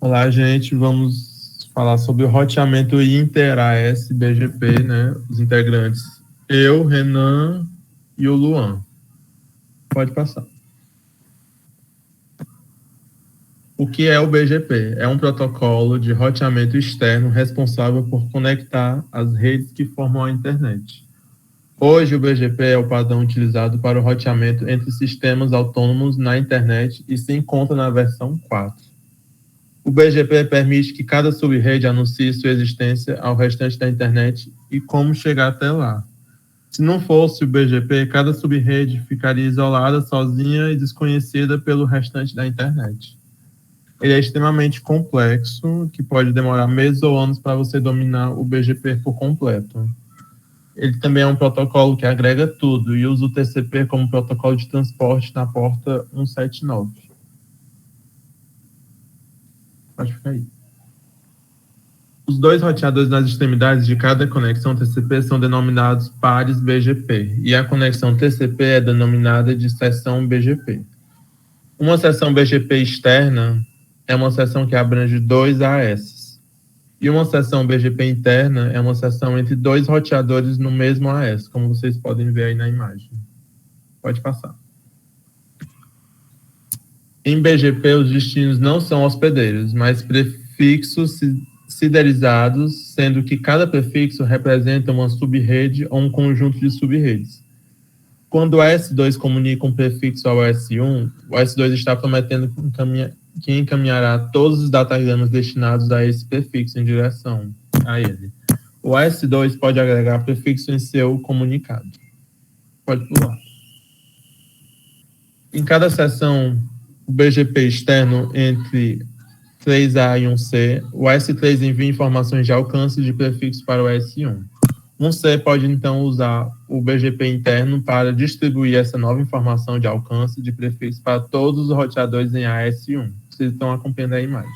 Olá, gente. Vamos falar sobre o roteamento inter-AS BGP, né? Os integrantes. Eu, Renan e o Luan. Pode passar. O que é o BGP? É um protocolo de roteamento externo responsável por conectar as redes que formam a internet. Hoje, o BGP é o padrão utilizado para o roteamento entre sistemas autônomos na internet e se encontra na versão 4. O BGP permite que cada subrede anuncie sua existência ao restante da internet e como chegar até lá. Se não fosse o BGP, cada subrede ficaria isolada, sozinha e desconhecida pelo restante da internet. Ele é extremamente complexo, que pode demorar meses ou anos para você dominar o BGP por completo. Ele também é um protocolo que agrega tudo e usa o TCP como protocolo de transporte na porta 179. Pode ficar aí. Os dois roteadores nas extremidades de cada conexão TCP são denominados pares BGP, e a conexão TCP é denominada de seção BGP. Uma seção BGP externa é uma seção que abrange dois AS, e uma seção BGP interna é uma seção entre dois roteadores no mesmo AS, como vocês podem ver aí na imagem. Pode passar. Em BGP, os destinos não são hospedeiros, mas prefixos siderizados, sendo que cada prefixo representa uma subrede ou um conjunto de subredes. Quando o S2 comunica um prefixo ao S1, o S2 está prometendo que encaminhará todos os datagramas destinados a esse prefixo em direção a ele. O S2 pode agregar prefixo em seu comunicado. Pode pular. Em cada seção, o BGP externo entre 3A e 1C, o S3 envia informações de alcance de prefixo para o S1. 1C pode, então, usar o BGP interno para distribuir essa nova informação de alcance de prefixo para todos os roteadores em AS1. Vocês estão acompanhando a imagem.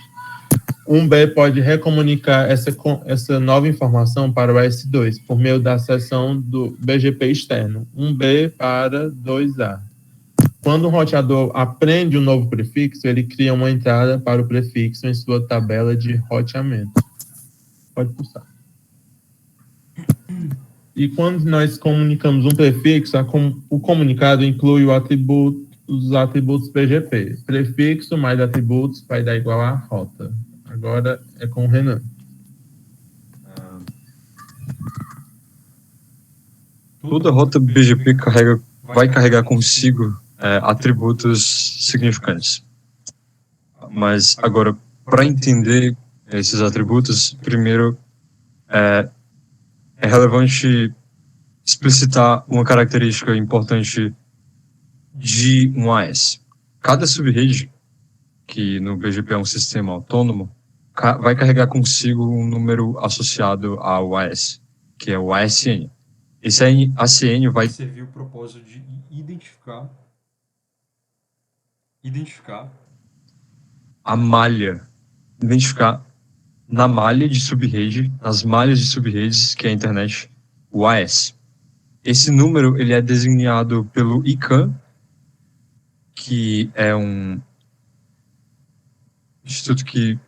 1B pode recomunicar essa nova informação para o S2 por meio da seção do BGP externo, 1B para 2A. Quando um roteador aprende um novo prefixo, ele cria uma entrada para o prefixo em sua tabela de roteamento. Pode pulsar. E quando nós comunicamos um prefixo, o comunicado inclui os atributos BGP. Prefixo mais atributos vai dar igual a rota. Agora é com o Renan. Toda rota BGP vai carregar consigo atributos significantes. Mas agora, para entender esses atributos, primeiro é relevante explicitar uma característica importante de um AS. Cada subrede, que no BGP é um sistema autônomo, vai carregar consigo um número associado ao AS, que é o ASN. Esse ASN vai servir o propósito de identificar a malha, identificar na malha de subrede, nas malhas de subredes que é a internet, o AS. Esse número ele é designado pelo ICANN, que é um instituto que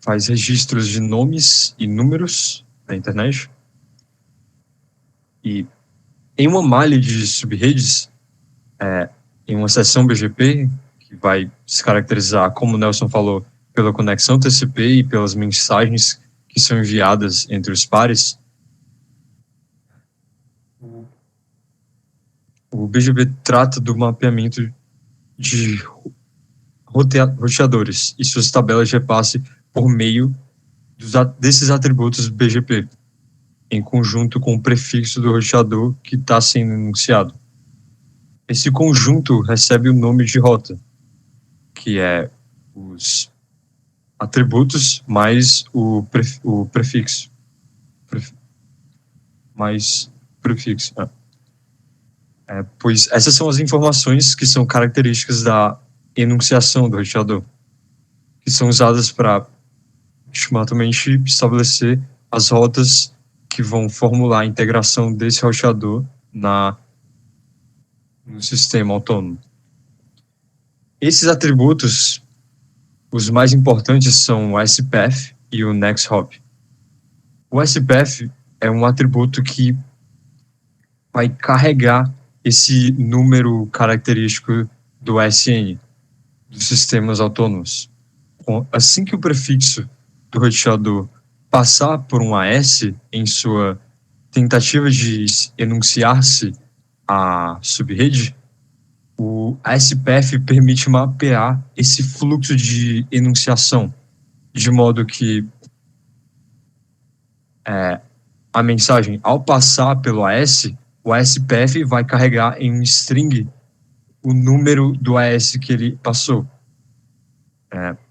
faz registros de nomes e números na internet. E em uma malha de subredes, em uma seção BGP, que vai se caracterizar, como o Nelson falou, pela conexão TCP e pelas mensagens que são enviadas entre os pares, o BGP trata do mapeamento de roteadores e suas tabelas de repasse por meio desses atributos BGP, em conjunto com o prefixo do roteador que está sendo enunciado. Esse conjunto recebe o nome de rota, que é os atributos mais o prefixo. Mais prefixo. Pois essas são as informações que são características da enunciação do roteador, que são usadas para, ultimamente, estabelecer as rotas que vão formular a integração desse roteador no sistema autônomo. Esses atributos Os mais importantes são o SPath e o NextHop. O SPath é um atributo que vai carregar esse número característico do SN, dos sistemas autônomos. Assim que o prefixo do roteador passar por um AS em sua tentativa de enunciar-se à subrede, o ASPF permite mapear esse fluxo de enunciação, de modo que a mensagem, ao passar pelo AS, o ASPF vai carregar em um string o número do AS que ele passou.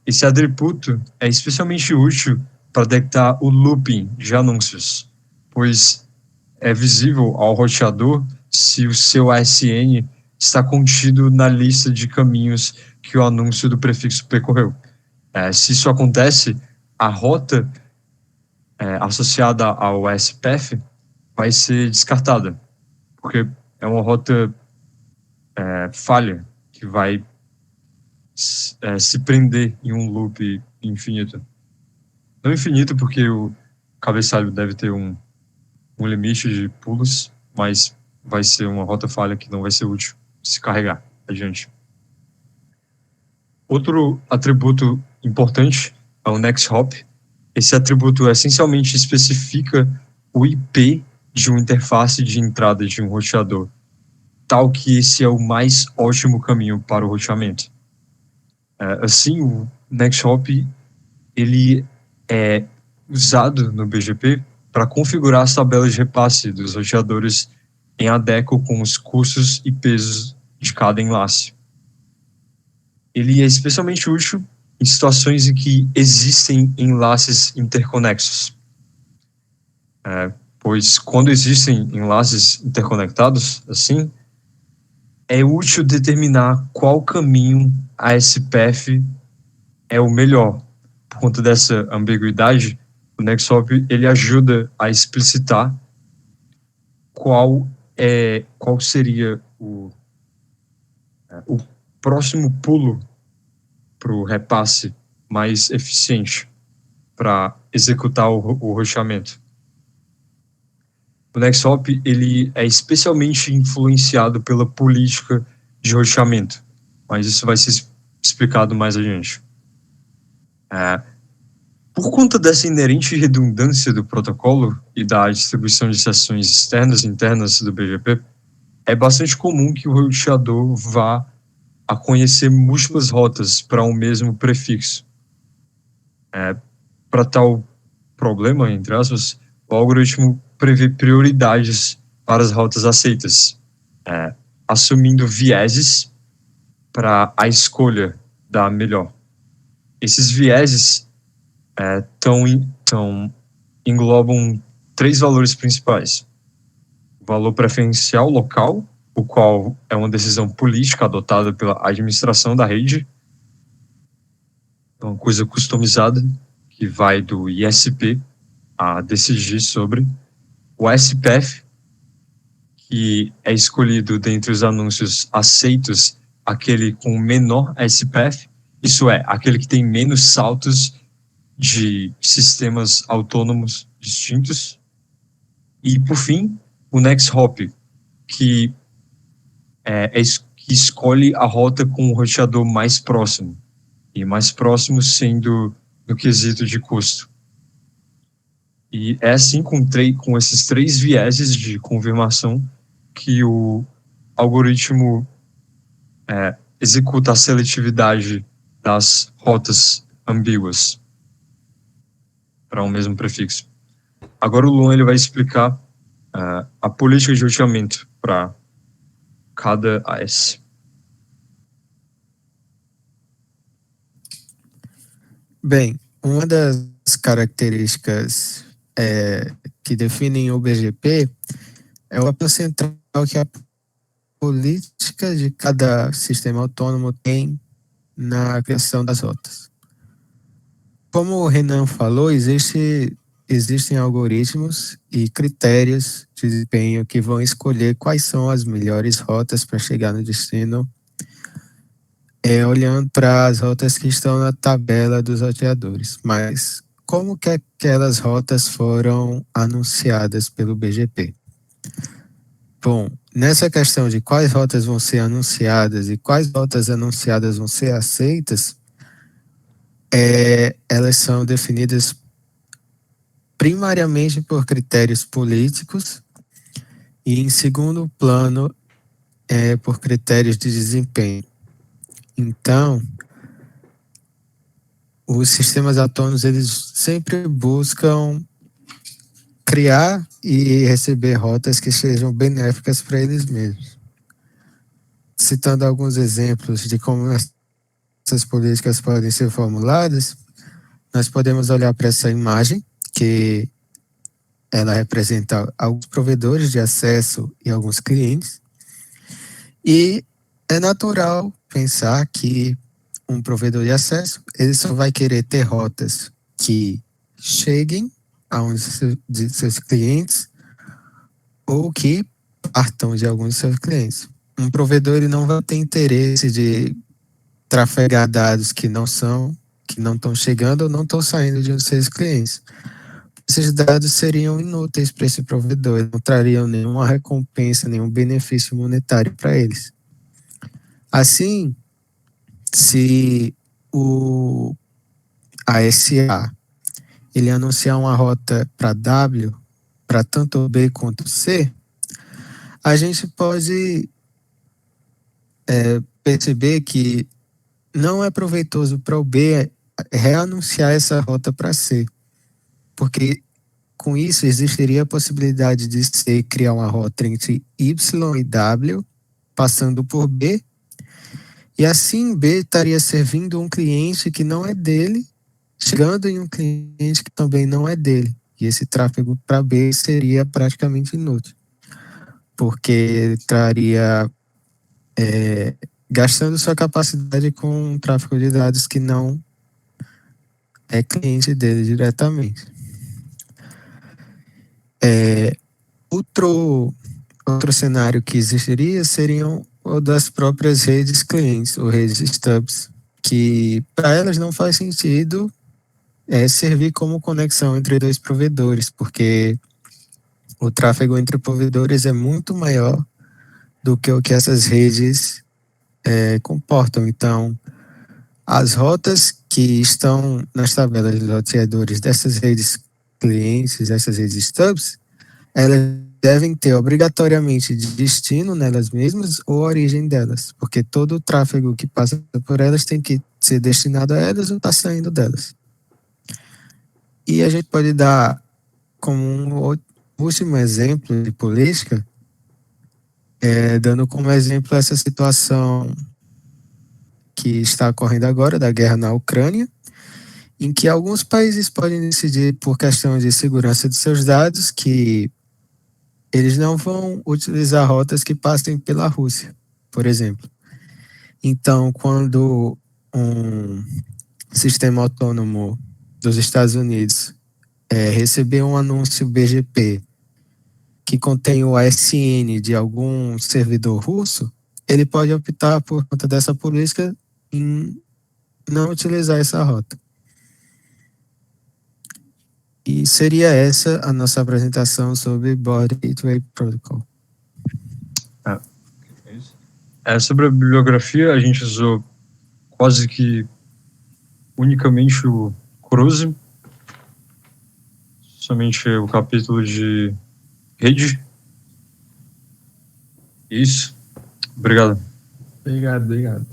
Esse atributo é especialmente útil para detectar o looping de anúncios, pois é visível ao roteador se o seu ASN está contido na lista de caminhos que o anúncio do prefixo percorreu. Se isso acontece, a rota associada ao SPath vai ser descartada, porque é uma rota falha que vai se prender em um loop infinito. Não infinito, porque o cabeçalho deve ter um limite de pulos, mas vai ser uma rota falha que não vai ser útil se carregar adiante. Outro atributo importante é o NextHop. Esse atributo essencialmente especifica o IP de uma interface de entrada de um roteador, tal que esse é o mais ótimo caminho para o roteamento. Assim, o NextHop ele é usado no BGP para configurar as tabelas de repasse dos roteadores em adequo com os custos e pesos de cada enlace. Ele é especialmente útil em situações em que existem enlaces interconexos, pois quando existem enlaces interconectados, assim, é útil determinar qual caminho a SPath é o melhor. Por conta dessa ambiguidade, o NextHop ele ajuda a explicitar qual seria o próximo pulo para o repasse mais eficiente para executar o roteamento. O NextHop ele é especialmente influenciado pela política de roteamento, mas isso vai ser explicado mais adiante. Por conta dessa inerente redundância do protocolo e da distribuição de sessões externas e internas do BGP, é bastante comum que o roteador vá a conhecer múltiplas rotas para um mesmo prefixo. Para tal problema, entre aspas, o algoritmo prevê prioridades para as rotas aceitas, assumindo vieses para a escolha da melhor. Esses vieses englobam 3 valores principais. O valor preferencial local, o qual é uma decisão política adotada pela administração da rede, é uma coisa customizada que vai do ISP a decidir sobre. O SPath, que é escolhido dentre os anúncios aceitos, aquele com menor SPath, isso é, aquele que tem menos saltos de sistemas autônomos distintos. E, por fim, o NextHop, que escolhe a rota com o roteador mais próximo, e mais próximo sendo no quesito de custo. E é assim, com esses 3 vieses de confirmação, que o algoritmo executa a seletividade das rotas ambíguas para um mesmo prefixo. Agora o Luan ele vai explicar a política de roteamento para cada AS. Bem, uma das características que definem o BGP é o papel central que a política de cada sistema autônomo tem na criação das rotas. Como o Renan falou, existem algoritmos e critérios de desempenho que vão escolher quais são as melhores rotas para chegar no destino olhando para as rotas que estão na tabela dos roteadores. Mas como que aquelas rotas foram anunciadas pelo BGP? Bom, nessa questão de quais rotas vão ser anunciadas e quais rotas anunciadas vão ser aceitas, elas são definidas primariamente por critérios políticos e, em segundo plano, por critérios de desempenho. Então, os sistemas autônomos, eles sempre buscam criar e receber rotas que sejam benéficas para eles mesmos. Citando alguns exemplos de como essas políticas podem ser formuladas, nós podemos olhar para essa imagem, que ela representa alguns provedores de acesso e alguns clientes, e é natural pensar que um provedor de acesso, ele só vai querer ter rotas que cheguem aonde de seus clientes ou que partam de alguns de seus clientes. Um provedor, ele não vai ter interesse de trafegar dados que não estão chegando ou não estão saindo de um de seus clientes. Esses dados seriam inúteis para esse provedor, não trariam nenhuma recompensa, nenhum benefício monetário para eles. Assim, se o ASA ele anunciar uma rota para W, para tanto B quanto C, a gente pode perceber que não é proveitoso para o B reanunciar essa rota para C, porque com isso existiria a possibilidade de C criar uma rota entre Y e W, passando por B, e assim B estaria servindo um cliente que não é dele, chegando em um cliente que também não é dele. E esse tráfego para B seria praticamente inútil, porque estaria gastando sua capacidade com um tráfego de dados que não é cliente dele diretamente. Outro cenário que existiria seriam o das próprias redes clientes, ou redes stubs, que para elas não faz sentido servir como conexão entre dois provedores, porque o tráfego entre provedores é muito maior do que o que essas redes comportam. Então, as rotas que estão nas tabelas de roteadores dessas redes clientes, dessas redes stubs, elas devem ter obrigatoriamente destino nelas mesmas ou origem delas, porque todo o tráfego que passa por elas tem que ser destinado a elas ou está saindo delas. E a gente pode dar como um último exemplo de política, dando como exemplo essa situação que está ocorrendo agora, da guerra na Ucrânia, em que alguns países podem decidir, por questão de segurança de seus dados, que eles não vão utilizar rotas que passem pela Rússia, por exemplo. Então, quando um sistema autônomo dos Estados Unidos receber um anúncio BGP que contém o ASN de algum servidor russo, ele pode optar, por conta dessa política, em não utilizar essa rota. E seria essa a nossa apresentação sobre Border Gateway Protocol. Sobre a bibliografia, a gente usou quase que unicamente o Cruze, somente o capítulo de rede. Isso. Obrigado. Obrigado.